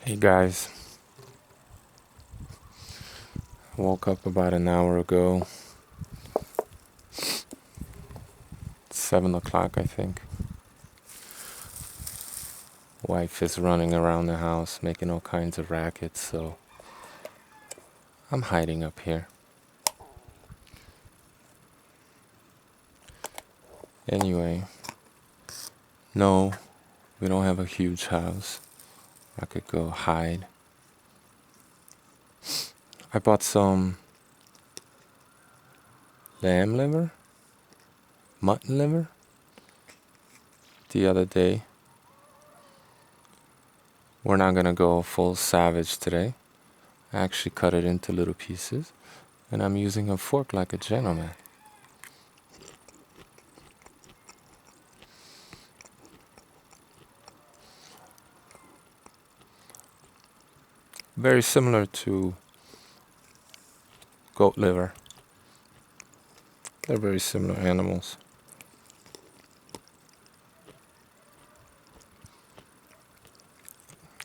Hey guys, woke up about an hour ago. It's 7 o'clock, I think. Wife is running around the house making all kinds of rackets, so I'm hiding up here. Anyway, no, we don't have a huge house. I could go hide. I bought some lamb liver, mutton liver, the other day. We're not gonna go full savage today. I actually cut it into little pieces, and I'm using a fork like a gentleman. Very similar to goat liver. They're very similar animals.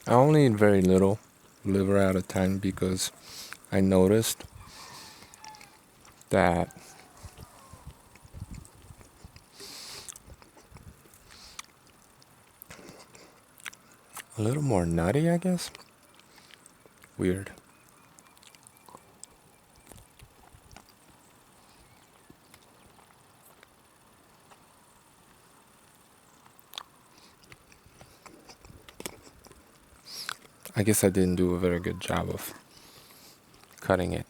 I only eat very little liver at a time because I noticed that a little more nutty, I guess. Weird. I guess I didn't do a very good job of cutting it.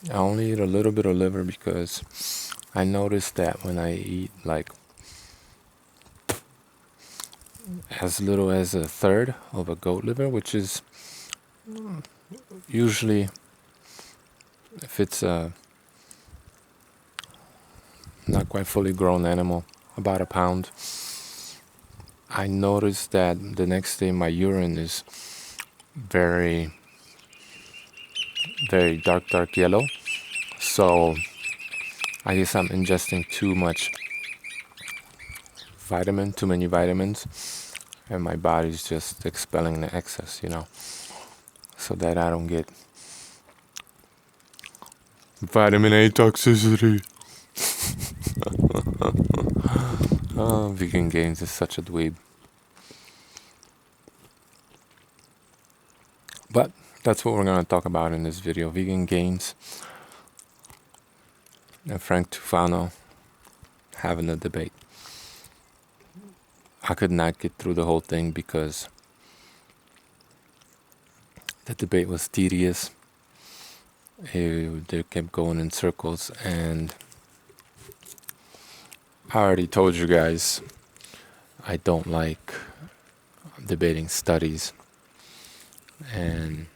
I only eat a little bit of liver because I noticed that when I eat like as little as a third of a goat liver, which is usually, if it's a not quite fully grown animal, about a pound, I noticed that the next day my urine is very, very dark yellow. So I guess I'm ingesting too many vitamins, and my body's just expelling the excess, so that I don't get vitamin A toxicity. Oh, Vegan Gains is such a dweeb. But that's what we're going to talk about in this video. Vegan Gains and Frank Tufano having a debate. I could not get through the whole thing because the debate was tedious. They kept going in circles, and I already told you guys I don't like debating studies. And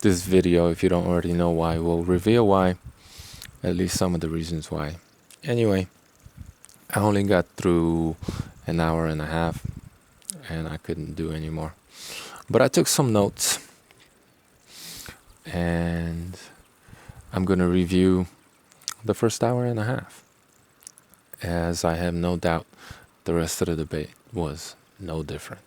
this video, if you don't already know why, will reveal why, at least some of the reasons why. Anyway, I only got through an hour and a half, and I couldn't do any more. But I took some notes, and I'm going to review the first hour and a half, as I have no doubt the rest of the debate was no different.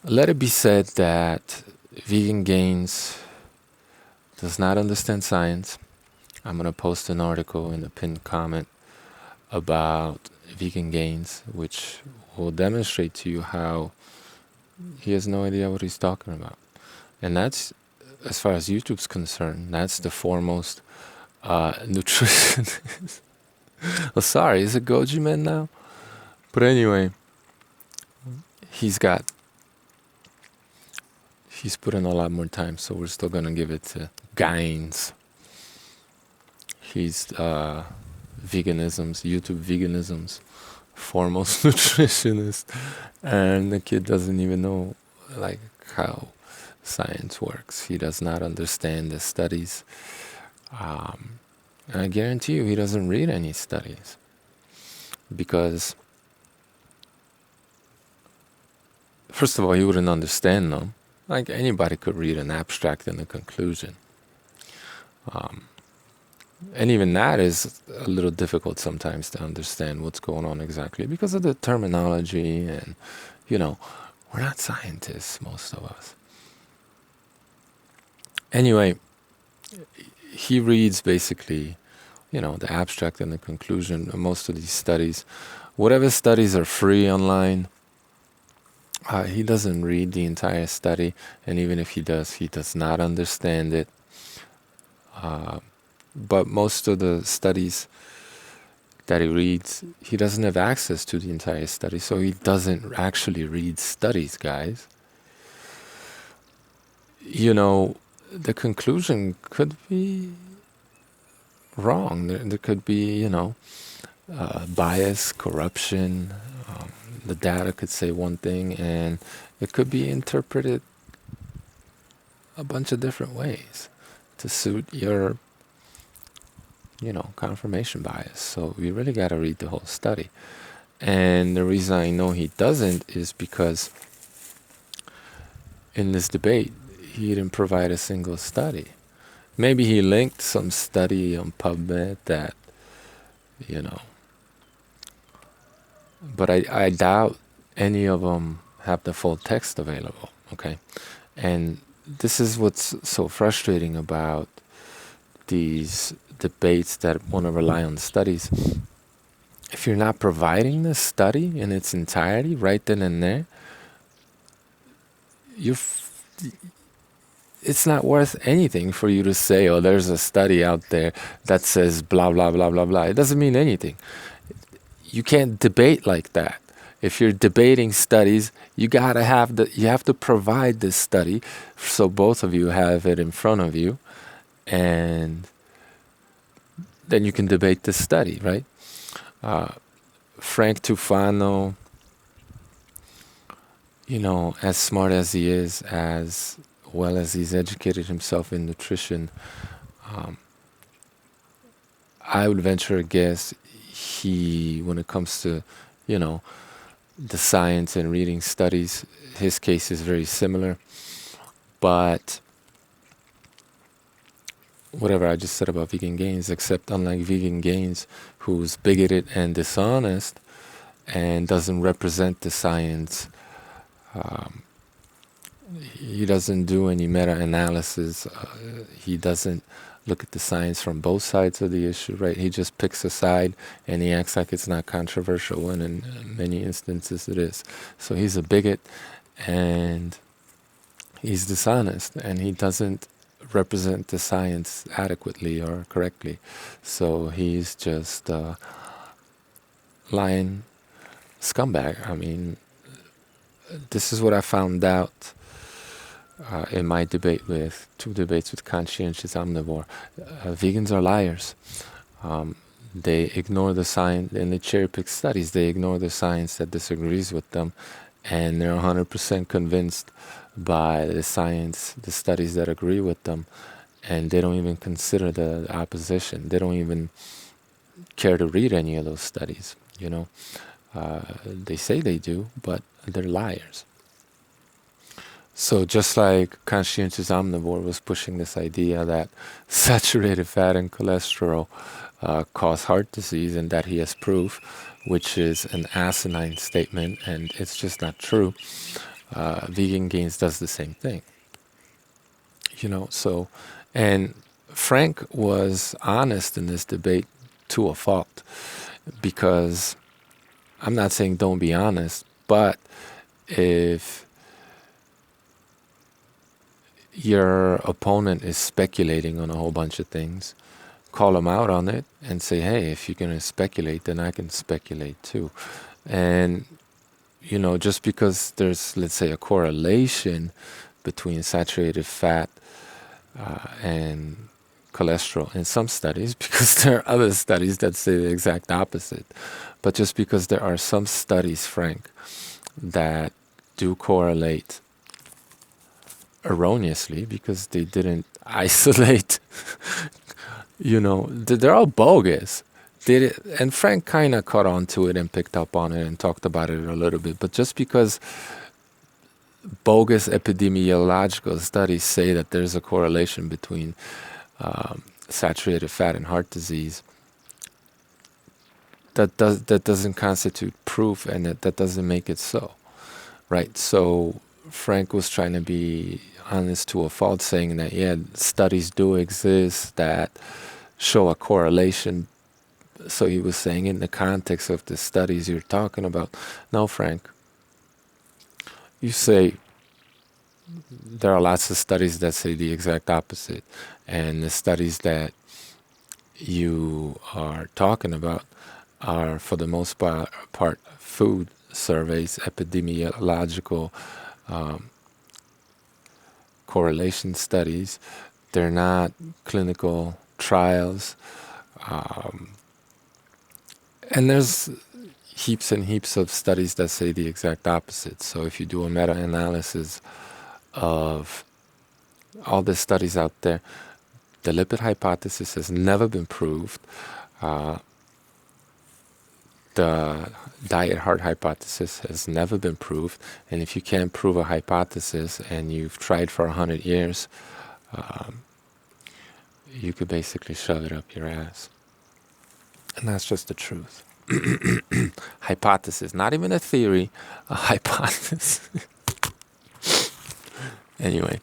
Let it be said that Vegan Gains does not understand science. I'm going to post an article in the pinned comment about Vegan Gains, which will demonstrate to you how he has no idea what he's talking about. And that's, as far as YouTube's concerned, that's the foremost nutritionist. Oh, sorry, is it Goji Man now? But anyway, he's put in a lot more time, so we're still going to give it to Gains. He's YouTube Veganism's foremost nutritionist, and the kid doesn't even know how science works. He does not understand the studies, and I guarantee you he doesn't read any studies, because first of all, he wouldn't understand them. Like, anybody could read an abstract and a conclusion. And even that is a little difficult sometimes to understand what's going on exactly because of the terminology, and we're not scientists, most of us. Anyway, he reads basically, the abstract and the conclusion of most of these studies. Whatever studies are free online, he doesn't read the entire study, and even if he does not understand it. But most of the studies that he reads, he doesn't have access to the entire study, so he doesn't actually read studies, guys. The conclusion could be wrong. There could be, bias, corruption. The data could say one thing, and it could be interpreted a bunch of different ways to suit your, confirmation bias. So we really got to read the whole study. And the reason I know he doesn't is because in this debate, he didn't provide a single study. Maybe he linked some study on PubMed that, but I doubt any of them have the full text available, okay? And this is what's so frustrating about these debates that want to rely on studies. If you're not providing the study in its entirety right then and there, it's not worth anything for you to say, oh, there's a study out there that says blah, blah, blah, blah, blah. It doesn't mean anything. You can't debate like that. If you're debating studies, you have to provide this study so both of you have it in front of you, and then you can debate the study, right? Frank Tufano, as smart as he is, as well as he's educated himself in nutrition, I would venture a guess when it comes to, the science and reading studies, his case is very similar. But whatever I just said about Vegan Gains, except unlike Vegan Gains, who's bigoted and dishonest and doesn't represent the science, he doesn't do any meta-analysis. He doesn't look at the science from both sides of the issue, right? He just picks a side and he acts like it's not controversial, when in many instances it is. So he's a bigot and he's dishonest, and he doesn't represent the science adequately or correctly. So he's just a lying scumbag. I mean, this is what I found out in my two debates with Conscientious Omnivore. Vegans are liars. They ignore the science, and they cherry pick studies. They ignore the science that disagrees with them, and they're 100% convinced by the science, the studies that agree with them, and they don't even consider the opposition. They don't even care to read any of those studies, They say they do, but they're liars. So just like Conscientious Omnivore was pushing this idea that saturated fat and cholesterol cause heart disease, and that he has proof, which is an asinine statement, and it's just not true. Vegan Gains does the same thing. So, and Frank was honest in this debate to a fault, because I'm not saying don't be honest, but if your opponent is speculating on a whole bunch of things, call them out on it and say, hey, if you're going to speculate, then I can speculate too. And, just because there's, let's say, a correlation between saturated fat and cholesterol in some studies, because there are other studies that say the exact opposite. But just because there are some studies, Frank, that do correlate erroneously, because they didn't isolate, they're all bogus. And Frank kind of caught on to it and picked up on it and talked about it a little bit. But just because bogus epidemiological studies say that there's a correlation between saturated fat and heart disease, that doesn't constitute proof, and that doesn't make it so. right? So Frank was trying to be honest to a fault, saying that, yeah, studies do exist that show a correlation. So he was saying, in the context of the studies you're talking about, no, Frank, you say there are lots of studies that say the exact opposite. And the studies that you are talking about are, for the most part, food surveys, epidemiological correlation studies. They're not clinical trials. And there's heaps and heaps of studies that say the exact opposite. So if you do a meta-analysis of all the studies out there, the lipid hypothesis has never been proved. The diet heart hypothesis has never been proved. And if you can't prove a hypothesis and you've tried for 100 years, you could basically shove it up your ass. And that's just the truth. Hypothesis, not even a theory, a hypothesis. Anyway,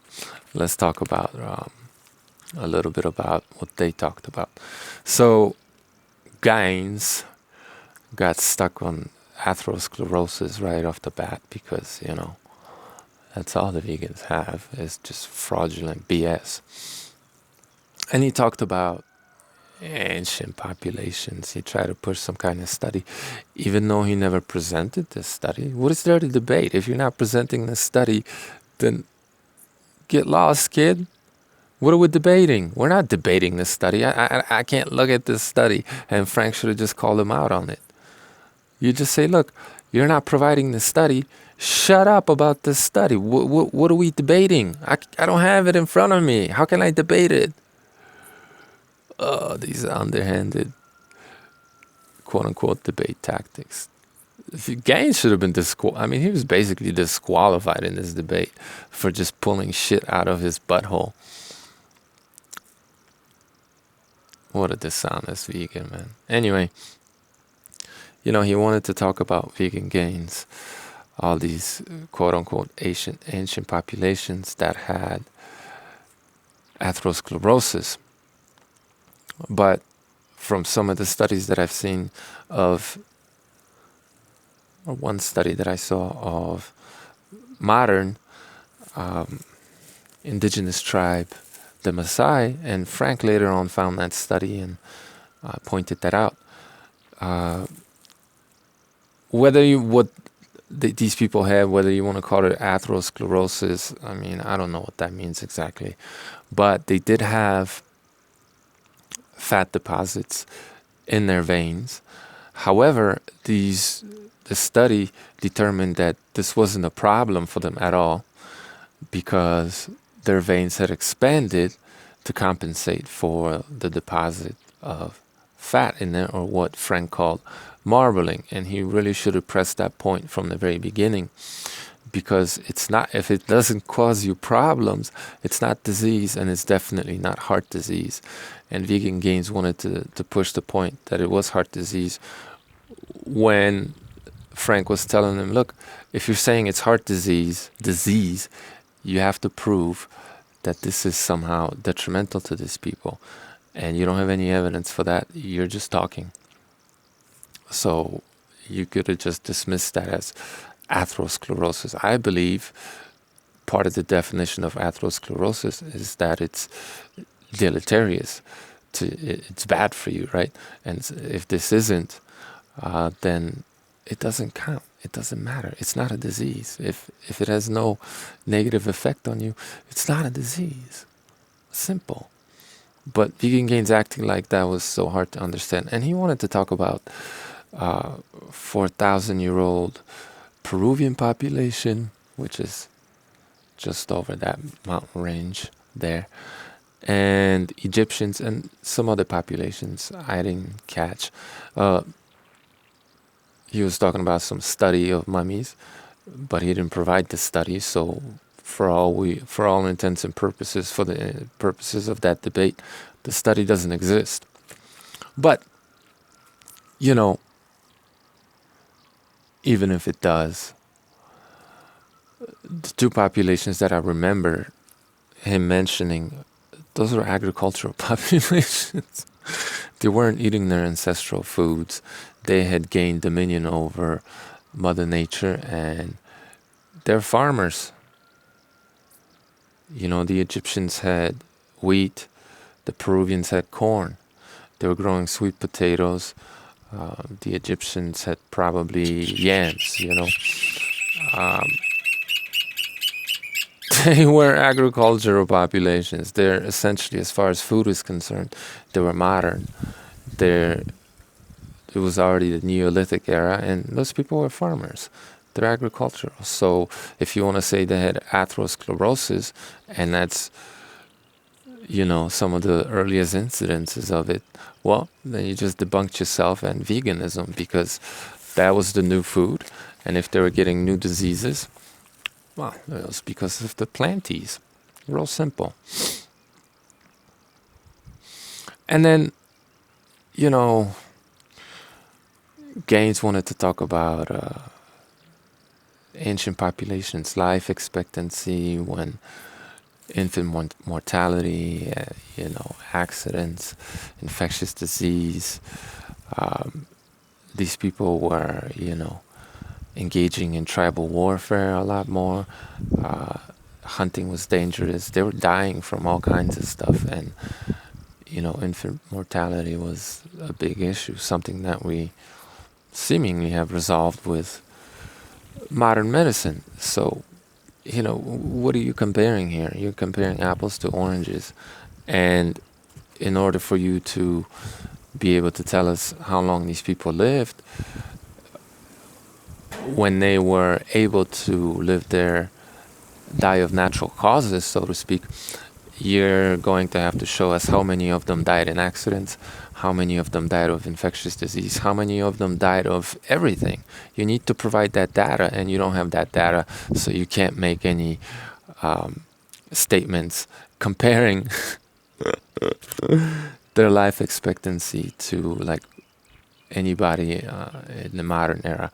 let's talk about a little bit about what they talked about. So, Gaines got stuck on atherosclerosis right off the bat because, that's all the vegans have, is just fraudulent BS. And he talked about ancient populations. He tried to push some kind of study, even though he never presented this study. What is there to debate? If you're not presenting this study, then get lost, kid. What are we debating? We're not debating this study. I can't look at this study, and Frank should have just called him out on it. You just say, look, you're not providing the study. Shut up about this study. What are we debating? I don't have it in front of me. How can I debate it? Oh, these underhanded, quote-unquote, debate tactics. Gaines should have been he was basically disqualified in this debate for just pulling shit out of his butthole. What a dishonest vegan, man. Anyway, he wanted to talk about vegan gains, all these quote-unquote ancient populations that had atherosclerosis. But from some of the studies that I've seen or one study that I saw of modern indigenous tribe, the Maasai, and Frank later on found that study and pointed that out. These people have, whether you want to call it atherosclerosis, I don't know what that means exactly, but they did have fat deposits in their veins. However, the study determined that this wasn't a problem for them at all because their veins had expanded to compensate for the deposit of fat in there, or what Frank called marbling. And he really should have pressed that point from the very beginning, because if it doesn't cause you problems, it's not disease, and it's definitely not heart disease. And Vegan Gains wanted to push the point that it was heart disease when Frank was telling him, look, if you're saying it's heart disease, you have to prove that this is somehow detrimental to these people. And you don't have any evidence for that. You're just talking. So you could have just dismissed that as atherosclerosis. I believe part of the definition of atherosclerosis is that it's deleterious. It's bad for you, right? And if this isn't, then it doesn't count. It doesn't matter. It's not a disease. If it has no negative effect on you, it's not a disease. Simple. But Vegan Gains acting like that was so hard to understand. And he wanted to talk about 4,000-year-old Peruvian population, which is just over that mountain range there, and Egyptians and some other populations I didn't catch. He was talking about some study of mummies, but he didn't provide the study. So for all intents and purposes, for the purposes of that debate, the study doesn't exist. But even if it does, the two populations that I remember him mentioning, those were agricultural populations. They weren't eating their ancestral foods. They had gained dominion over Mother Nature, and they're farmers. You know, the Egyptians had wheat, the Peruvians had corn. They were growing sweet potatoes. The Egyptians had probably yams, you know. Um, they were agricultural populations. They're essentially, as far as food is concerned, they were modern. They're, it was already the Neolithic era, and those people were farmers. They're agricultural. So if you want to say they had atherosclerosis, and that's, you know, some of the earliest incidences of it, well, then you just debunked yourself and veganism, because that was the new food. And if they were getting new diseases, well, it was because of the planties. Real simple. And then, you know, Gaines wanted to talk about ancient populations, life expectancy, when infant mortality, you know, accidents, infectious disease. These people were, you know, engaging in tribal warfare a lot more. Hunting was dangerous. They were dying from all kinds of stuff, and you know, infant mortality was a big issue, something that we seemingly have resolved with modern medicine. So, you know, what are you comparing here? You're comparing apples to oranges. And in order for you to be able to tell us how long these people lived, when they were able to live their die of natural causes, so to speak, you're going to have to show us how many of them died in accidents, how many of them died of infectious disease, how many of them died of everything. You need to provide that data, and you don't have that data, so you can't make any statements comparing their life expectancy to like anybody in the modern era.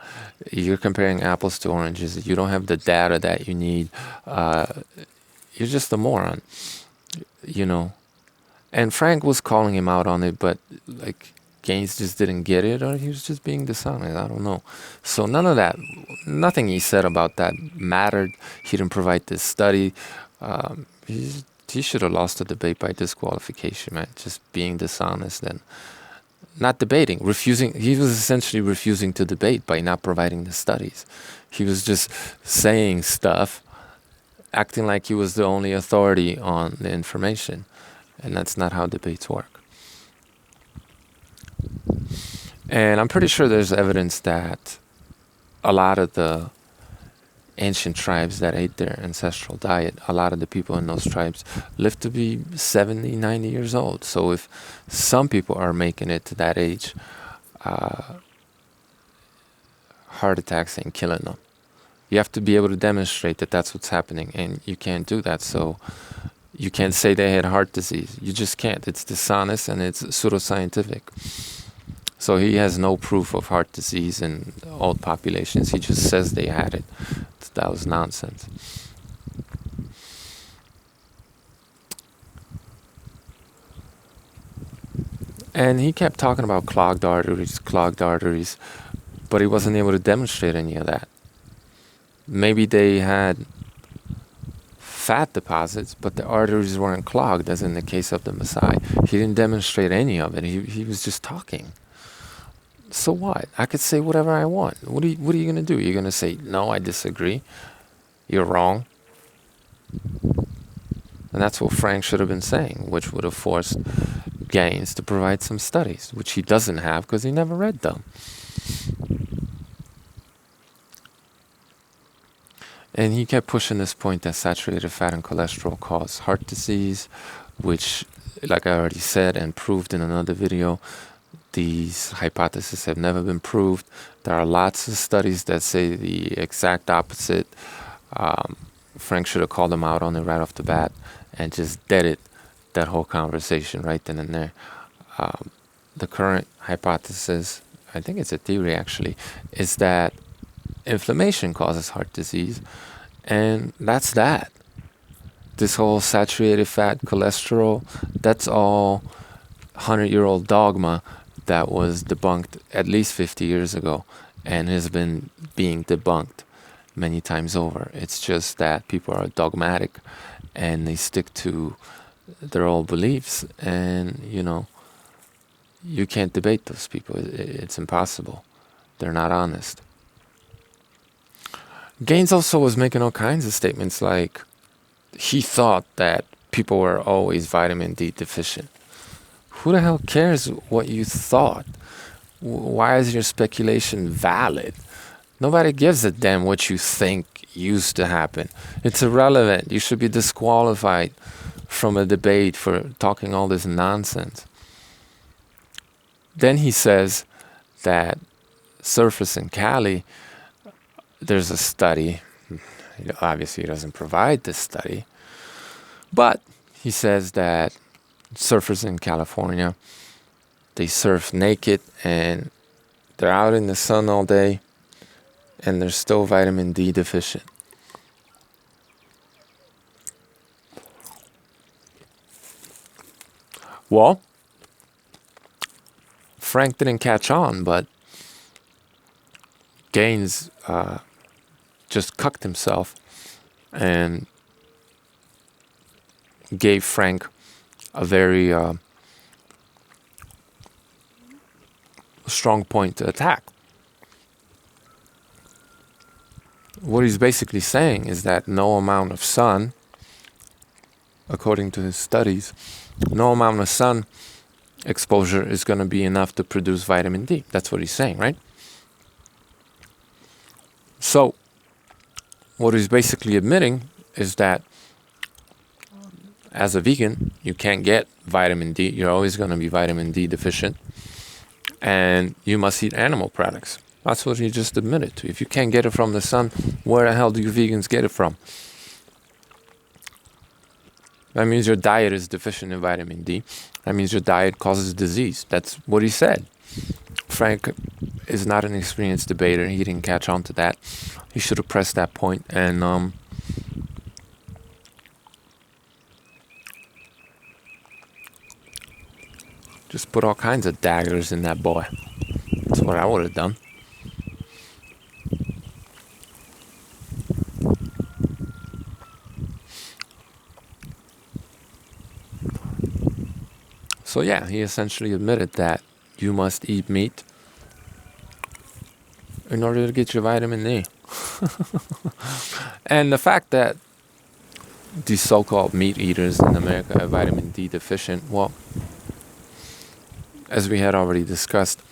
You're comparing apples to oranges. You don't have the data that you need. You're just a moron, you know. And Frank was calling him out on it, but like Gaines just didn't get it, or he was just being dishonest. I don't know. So none of that, nothing he said about that mattered. He didn't provide this study. He should have lost the debate by disqualification, man. Just being dishonest and not debating, refusing. He was essentially refusing to debate by not providing the studies. He was just saying stuff, acting like he was the only authority on the information. And that's not how debates work. And I'm pretty sure there's evidence that a lot of the ancient tribes that ate their ancestral diet, a lot of the people in those tribes lived to be 70, 90 years old. So if some people are making it to that age, heart attacks ain't killing them. You have to be able to demonstrate that that's what's happening, and you can't do that. So you can't say they had heart disease. You just can't. It's dishonest and it's pseudoscientific. So he has no proof of heart disease in old populations. He just says they had it. That was nonsense. And he kept talking about clogged arteries, but he wasn't able to demonstrate any of that. Maybe they had fat deposits, but the arteries weren't clogged, as in the case of the Maasai. He didn't demonstrate any of it. He was just talking. So what? I could say whatever I want. What are you going to do? You're going to say, no, I disagree. You're wrong. And that's what Frank should have been saying, which would have forced Gaines to provide some studies, which he doesn't have because he never read them. And he kept pushing this point that saturated fat and cholesterol cause heart disease, which, like I already said and proved in another video, these hypotheses have never been proved. There are lots of studies that say the exact opposite. Frank should have called them out on it right off the bat and just deaded that whole conversation right then and there. The current hypothesis, I think it's a theory actually, is that inflammation causes heart disease, And that's that. This whole saturated fat, cholesterol, that's all 100-year-old dogma that was debunked at least 50 years ago and has been being debunked many times over. It's just that people are dogmatic and they stick to their old beliefs, and you can't debate those people. It's impossible. They're not honest. Gaines also was making all kinds of statements like he thought that people were always vitamin D deficient. Who the hell cares what you thought? Why is your speculation valid? Nobody gives a damn what you think used to happen. It's irrelevant. You should be disqualified from a debate for talking all this nonsense. Then he says that surface in Cali, there's a study. Obviously, he doesn't provide this study. But he says that surfers in California, they surf naked and they're out in the sun all day and they're still vitamin D deficient. Well, Frank didn't catch on, but Gaines just cucked himself and gave Frank a very strong point to attack. What he's basically saying is that no amount of sun, according to his studies, no amount of sun exposure is going to be enough to produce vitamin D. That's what he's saying, right? So, what he's basically admitting is that as a vegan, you can't get vitamin D. You're always going to be vitamin D deficient. And you must eat animal products. That's what he just admitted to. If you can't get it from the sun, where the hell do you vegans get it from? That means your diet is deficient in vitamin D. That means your diet causes disease. That's what he said. Frank is not an experienced debater. He didn't catch on to that. He should have pressed that point and just put all kinds of daggers in that boy. That's what I would have done. So yeah, he essentially admitted that you must eat meat in order to get your vitamin D. And the fact that these so-called meat eaters in America are vitamin D deficient, well, as we had already discussed,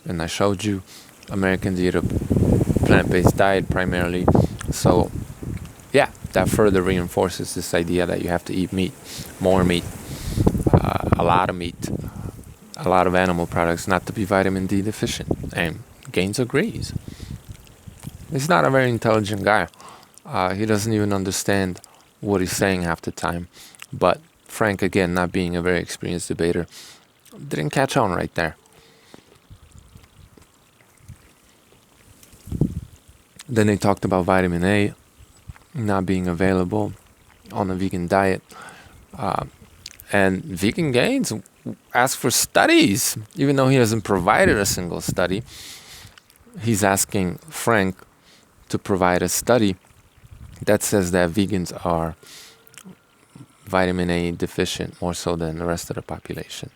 and I showed you, Americans eat a plant-based diet primarily. So yeah, that further reinforces this idea that you have to eat meat, more meat, a lot of meat, a lot of animal products, not to be vitamin D deficient. And Gaines agrees. He's not a very intelligent guy. He doesn't even understand what he's saying half the time. But Frank, again, not being a very experienced debater, didn't catch on right there. Then they talked about vitamin A not being available on a vegan diet. And Vegan Gaines asked for studies, even though he hasn't provided a single study. He's asking Frank to provide a study that says that vegans are vitamin A deficient more so than the rest of the population,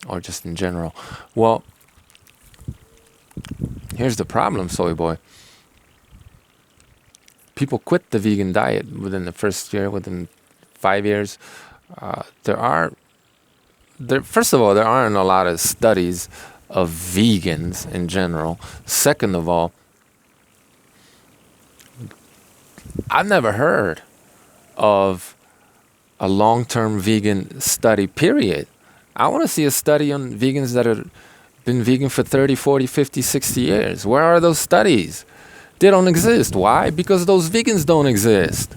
or just in general. Well, here's the problem, soy boy. People quit the vegan diet within the first year, within 5 years. First of all, there aren't a lot of studies of vegans in general. Second of all, I've never heard of a long-term vegan study, period. I want to see a study on vegans that have been vegan for 30, 40, 50, 60 years. Where are those studies? They don't exist. Why? Because those vegans don't exist.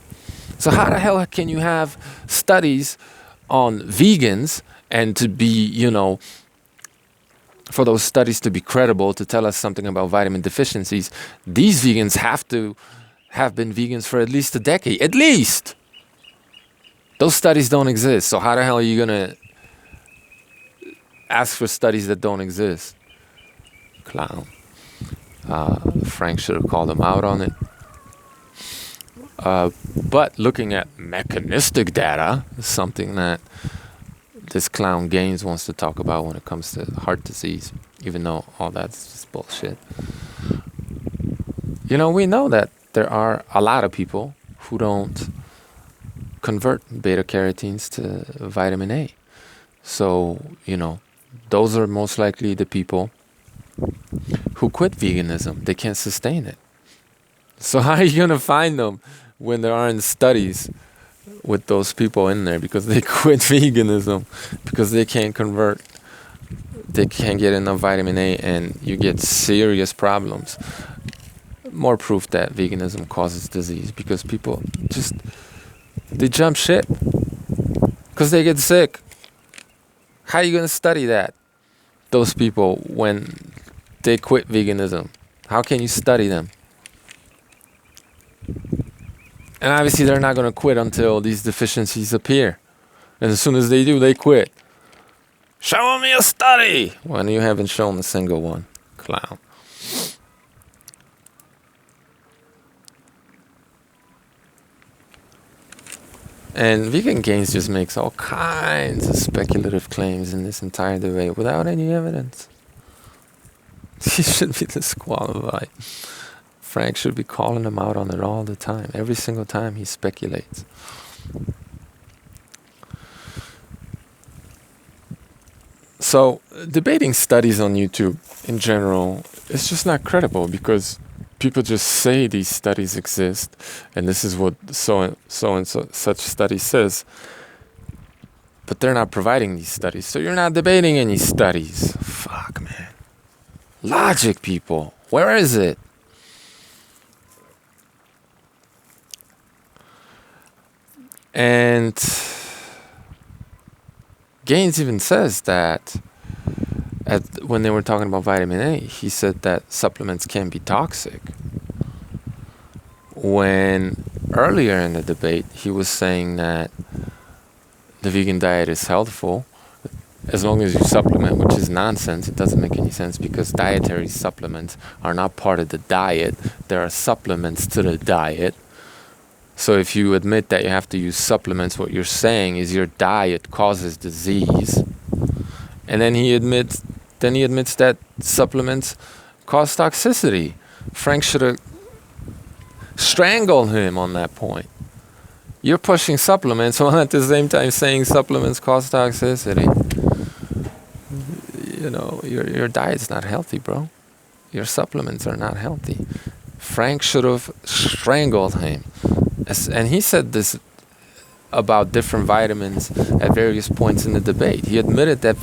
So how the hell can you have studies on vegans and to be, for those studies to be credible, to tell us something about vitamin deficiencies? These vegans have to have been vegans for at least a decade. At least! Those studies don't exist. So how the hell are you going to ask for studies that don't exist? Clown. Frank should have called him out on it. But looking at mechanistic data is something that this clown Gaines wants to talk about when it comes to heart disease, even though all that's just bullshit. You know, we know that there are a lot of people who don't convert beta carotenes to vitamin A. So, you know, those are most likely the people who quit veganism. They can't sustain it. So how are you going to find them when there aren't studies with those people in there? Because they quit veganism, because they can't convert, they can't get enough vitamin A, and you get serious problems. More proof that veganism causes disease, because people just, they jump ship because they get sick. How are you going to study that? Those people, when they quit veganism, how can you study them? And obviously they're not going to quit until these deficiencies appear. And as soon as they do, they quit. Show me a study! When you haven't shown a single one. Clown. And Vegan Gains just makes all kinds of speculative claims in this entire debate without any evidence. He should be disqualified. Frank should be calling him out on it all the time. Every single time he speculates. So, debating studies on YouTube in general is just not credible, because people just say these studies exist and this is what so such study says. But they're not providing these studies. So you're not debating any studies. Fuck, man. Logic, people. Where is it? And Gaines even says that when they were talking about vitamin A, he said that supplements can be toxic. When earlier in the debate, he was saying that the vegan diet is healthful as long as you supplement, which is nonsense. It doesn't make any sense, because dietary supplements are not part of the diet. There are supplements to the diet. So if you admit that you have to use supplements, what you're saying is your diet causes disease. And then he admits that supplements cause toxicity. Frank should have strangled him on that point. You're pushing supplements while at the same time saying supplements cause toxicity. You know, your diet's not healthy, bro. Your supplements are not healthy. Frank should have strangled him. And he said this about different vitamins at various points in the debate. He admitted that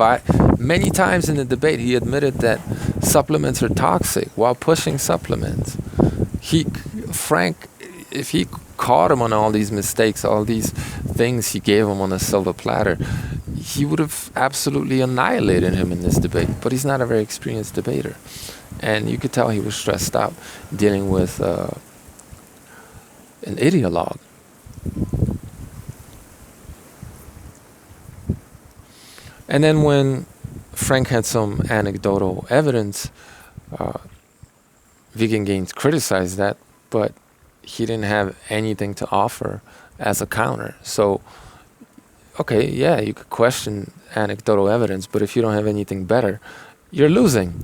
many times in the debate, he admitted that supplements are toxic while pushing supplements. Frank, if he caught him on all these mistakes, all these things he gave him on a silver platter, he would have absolutely annihilated him in this debate. But he's not a very experienced debater. And you could tell he was stressed out dealing with an ideologue. And then when Frank had some anecdotal evidence, Vegan Gains criticized that, but he didn't have anything to offer as a counter. So, okay, yeah, you could question anecdotal evidence, but if you don't have anything better, you're losing.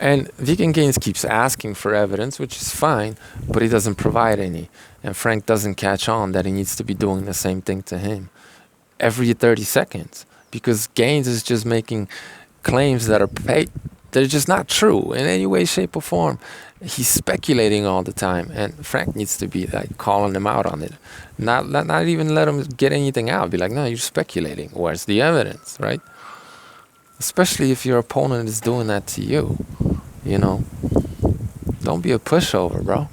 And Vegan Gains keeps asking for evidence, which is fine, but he doesn't provide any. And Frank doesn't catch on that he needs to be doing the same thing to him every 30 seconds. Because Gains is just making claims that are they're just not true in any way, shape, or form. He's speculating all the time, and Frank needs to be like calling him out on it. Not even let him get anything out. Be like, no, you're speculating. Where's the evidence, right? Especially if your opponent is doing that to you, you know. Don't be a pushover, bro.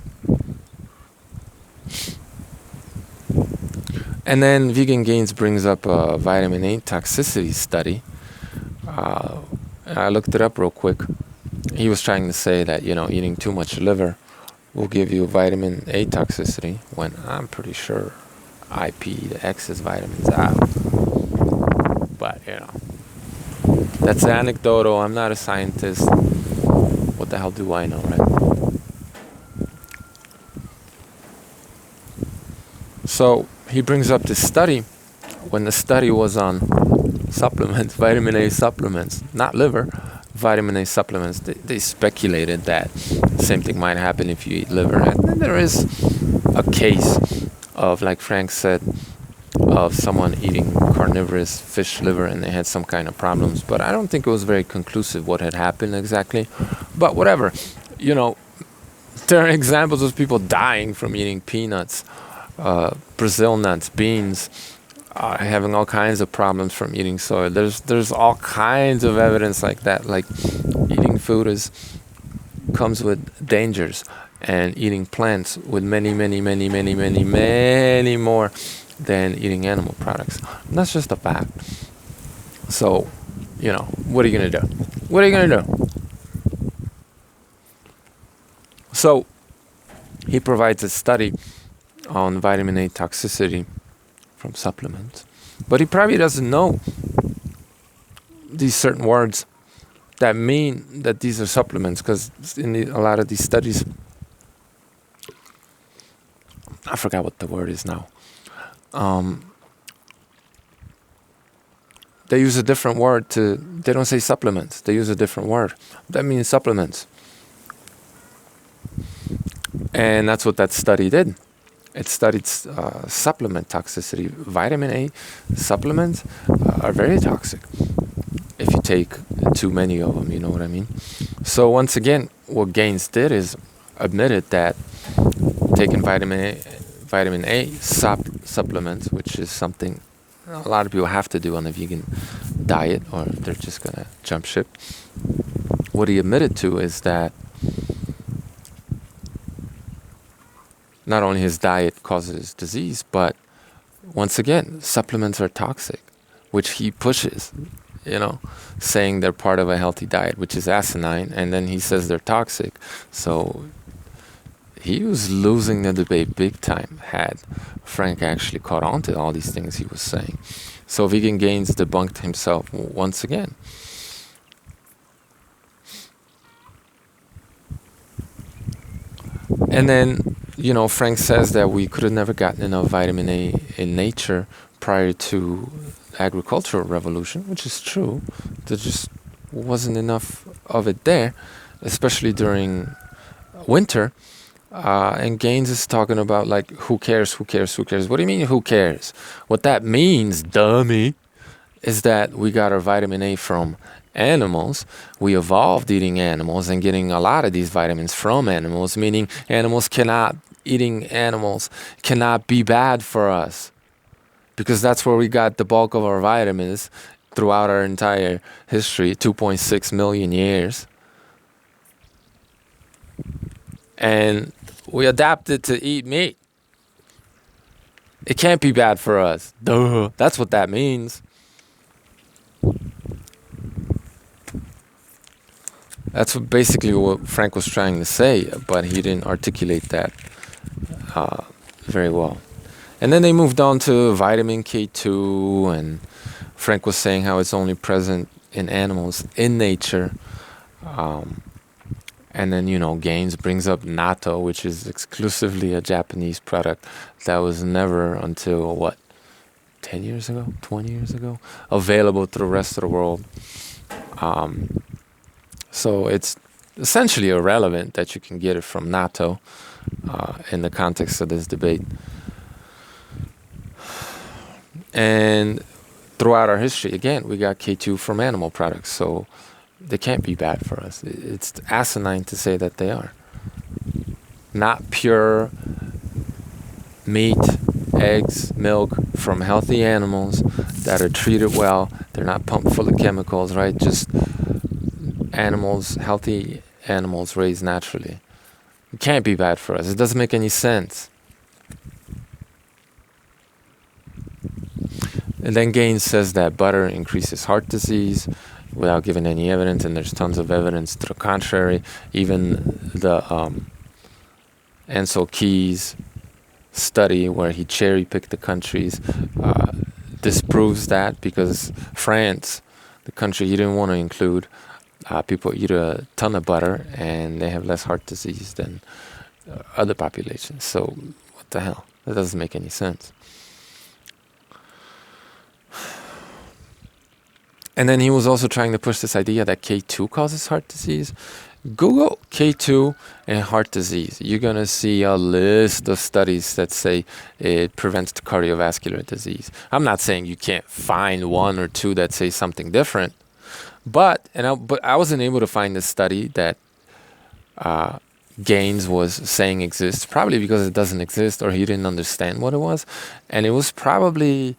And then Vegan Gains brings up a vitamin A toxicity study. I looked it up real quick. he was trying to say that, eating too much liver will give you vitamin A toxicity, when I'm pretty sure IP, the excess vitamins out. But, that's anecdotal. I'm not a scientist. What the hell do I know, right? So he brings up this study. When the study was on supplements, vitamin A supplements, not liver, vitamin A supplements, they speculated that the same thing might happen if you eat liver. And then there is a case of, like Frank said, of someone eating carnivorous fish liver and they had some kind of problems. But I don't think it was very conclusive what had happened exactly. But whatever, there are examples of people dying from eating peanuts, Brazil nuts, beans, having all kinds of problems from eating soy. There's all kinds of evidence like that. Like eating food comes with dangers, and eating plants with many more than eating animal products. And that's just a fact. So, what are you gonna do? What are you gonna do? So, he provides a study on vitamin A toxicity from supplements, but he probably doesn't know these certain words that mean that these are supplements, because in a lot of these studies, I forgot what the word is now. They use a different word they don't say supplements, they use a different word. That means supplements. And that's what that study did. It studied supplement toxicity. Vitamin A supplements are very toxic if you take too many of them, you know what I mean? So once again, what Gaines did is admitted that taking vitamin A supplements, which is something a lot of people have to do on a vegan diet, or they're just going to jump ship. What he admitted to is that not only his diet causes disease, but once again, supplements are toxic, which he pushes, saying they're part of a healthy diet, which is asinine, and then he says they're toxic. So he was losing the debate big time had Frank actually caught on to all these things he was saying. So Vegan Gains debunked himself once again. And then, Frank says that we could have never gotten enough vitamin A in nature prior to the agricultural revolution, which is true. There just wasn't enough of it there, especially during winter. And Gaines is talking about, like, who cares? What do you mean, who cares? What that means, dummy, is that we got our vitamin A from animals. We evolved eating animals and getting a lot of these vitamins from animals, meaning eating animals cannot be bad for us, because that's where we got the bulk of our vitamins throughout our entire history, 2.6 million years. And we adapted to eat meat. It can't be bad for us. Duh. That's what that means. That's basically what Frank was trying to say, but he didn't articulate that very well. And then they moved on to vitamin K2, and Frank was saying how it's only present in animals, in nature. And then, Gaines brings up natto, which is exclusively a Japanese product that was never until, 10 years ago, 20 years ago, available to the rest of the world. So it's essentially irrelevant that you can get it from natto in the context of this debate. And throughout our history, again, we got K2 from animal products, so they can't be bad for us. It's asinine to say that they are. Not pure meat, eggs, milk from healthy animals that are treated well. They're not pumped full of chemicals, right? Just animals, healthy animals raised naturally. It can't be bad for us. It doesn't make any sense. And then Gaines says that butter increases heart disease. without giving any evidence, and there's tons of evidence to the contrary. Even the Ansel Keys study where he cherry-picked the countries disproves that, because France, the country he didn't want to include, people eat a ton of butter and they have less heart disease than other populations. So what the hell? That doesn't make any sense. And then he was also trying to push this idea that K2 causes heart disease. Google K2 and heart disease. You're going to see a list of studies that say it prevents cardiovascular disease. I'm not saying you can't find one or two that say something different, but I wasn't able to find a study that Gaines was saying exists, probably because it doesn't exist or he didn't understand what it was. And it was probably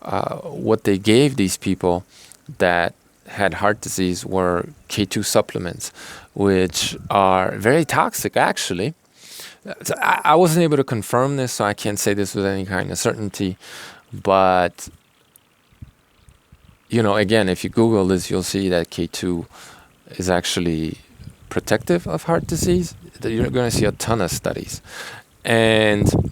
what they gave these people that had heart disease were K2 supplements, which are very toxic, actually. So I wasn't able to confirm this, so I can't say this with any kind of certainty. But, again, if you Google this, you'll see that K2 is actually protective of heart disease. You're going to see a ton of studies. And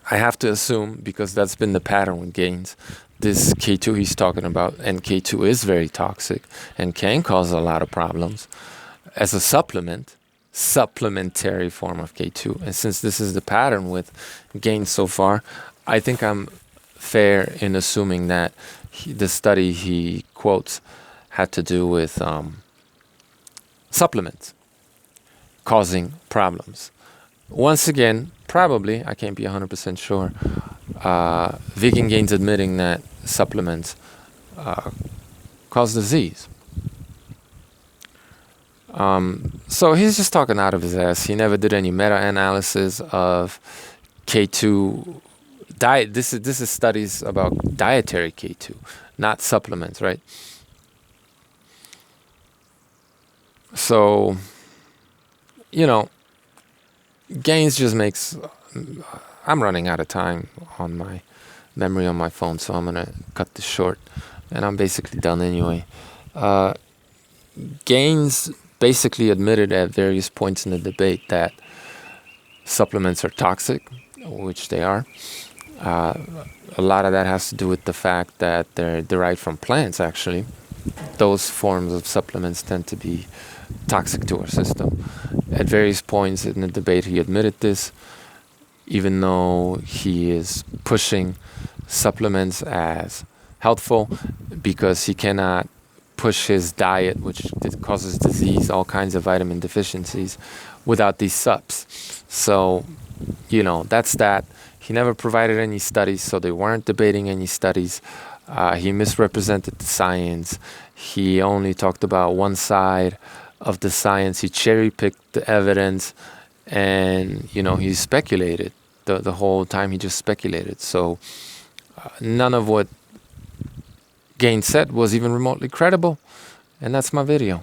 I have to assume, because that's been the pattern with Gaines, this K2 he's talking about, and K2 is very toxic and can cause a lot of problems as a supplementary form of K2. And since this is the pattern with Gaines so far, I think I'm fair in assuming that the study he quotes had to do with supplements causing problems. Once again, probably, I can't be 100% sure, Vegan Gaines admitting that supplements cause disease. So he's just talking out of his ass. He never did any meta-analysis of K2 diet. This is studies about dietary K2, not supplements, right? So, Gaines just makes... I'm running out of time on my memory on my phone, so I'm going to cut this short. And I'm basically done anyway. Gaines basically admitted at various points in the debate that supplements are toxic, which they are. A lot of that has to do with the fact that they're derived from plants, actually. Those forms of supplements tend to be toxic to our system. At various points in the debate, he admitted this, even though he is pushing supplements as helpful, because he cannot push his diet, which causes disease, all kinds of vitamin deficiencies, without these subs. So, that's that. He never provided any studies, so they weren't debating any studies. He misrepresented the science. He only talked about one side of the science. He cherry-picked the evidence, and, he speculated. The whole time he just speculated. So none of what Gaines said was even remotely credible. And that's my video.